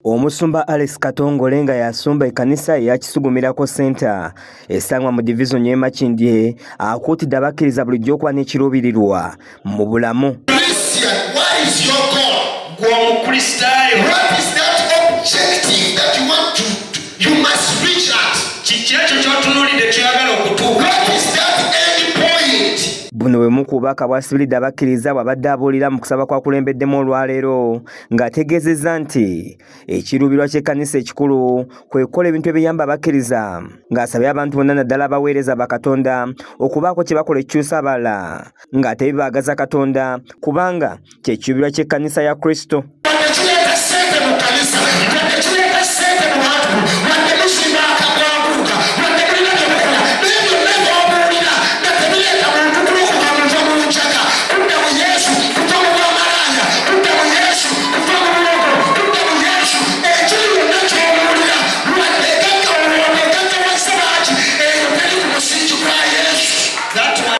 Omusumba Alex Katongole nga yasumba ekanisa ya Kisugumirako Center esangwa mu division ye Makindye akuutidde abakkiriza bulijjo okuba n'ekiruubirirwa mu bulamu. Buno bwe mukubaka bwasibiridde abakkiriza bw'abadde abuulira mu kusaba kwakulembeddemu olwaleero ng'ategeezezza nti ekiruubirwa ky'ekkanisa ekikulu kwe kukola ebintu ebiyamba abakkiriza ng'asabye abantu bonna naddala abaweereza bakatonda okubaako kye bakola ekikyusa abalala ng'ate bibaagaza Katonda kubanga kye kiruubirwa ky'ekkanisa ya Kristo.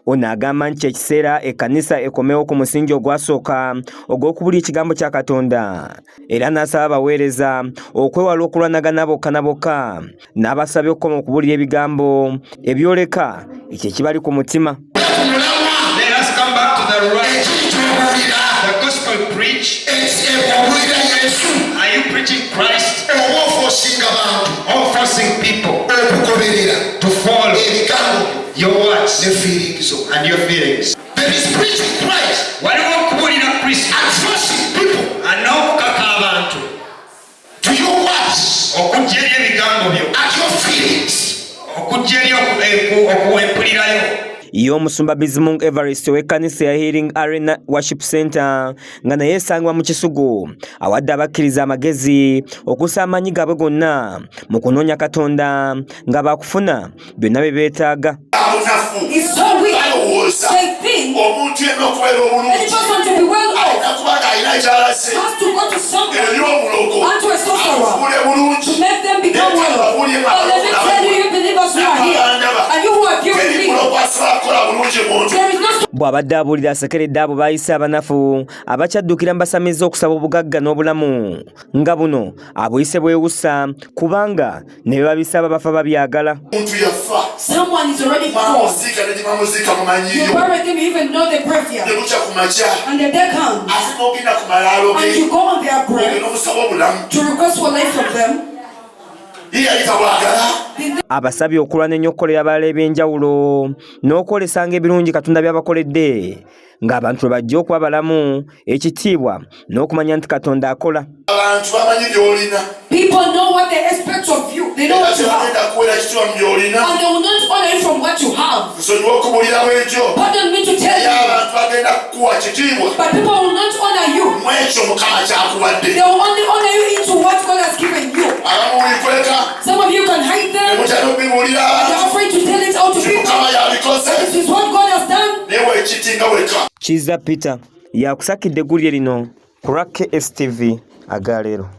Ono agamba nti ekiseera ekkanisa ekomewo ku musingi ogwasooka ogw'okubulya ekigambo kya Katonda era n'asaba abaweereza okwewala okulwanagana bokka na bokka n'abasabye okukoma okubulira ebigambo ebyoleka ekyo ekibali ku mutima. Your words and your feelings. There is preaching Christ. Why don't you put in a Christ and forcing people? And now bantu. To your words. Okujeri ebigambo byo. At your feelings. Okujeri okuwempulirayo. Omusumba Bizimungu Everest w'ekkanisa ya Healing Arena Worship Center nga naye esangwa mu Kisugu awadde abakkiriza amagezi okussa amaanyi gaabwe gonna mu kunoonya Katonda nga bakufuna byonna bye beetaaga. Omuntu yenna okubeera obulungi alina kubanga alina ekyalase eri omulogo afuule bulungi abulye bw'abadde abuulira asekeredde abo baayise abanafu abakyaddukira mu basamiza okusaba obugagga n'obulamu nga buno abuyise bwewussa kubanga ne bye babisaba bafa babyagala. Someone is already false. You bury them, you even know the graveyard. And the dead comes. And you go on their grave to request for life from them. Abasabye okulwana ennyo okukolera abalala ebyenjawulo n'okwolesanga ebirungi Katonda by'abakoledde ng'abantu bwe bajja okuba balamu ekitiibwa n'okumanya nti Katonda akola. People know what they expect of you. They know what you have. And they will not honor you from what you have. Pardon me to tell you. But people will not honor you. They will only honor you into what God has given you. Some of you can hide them. You're afraid to tell it out to people. This is what God has done. Kiza Peter yakusakidde eggulire lino ku STV Agalero.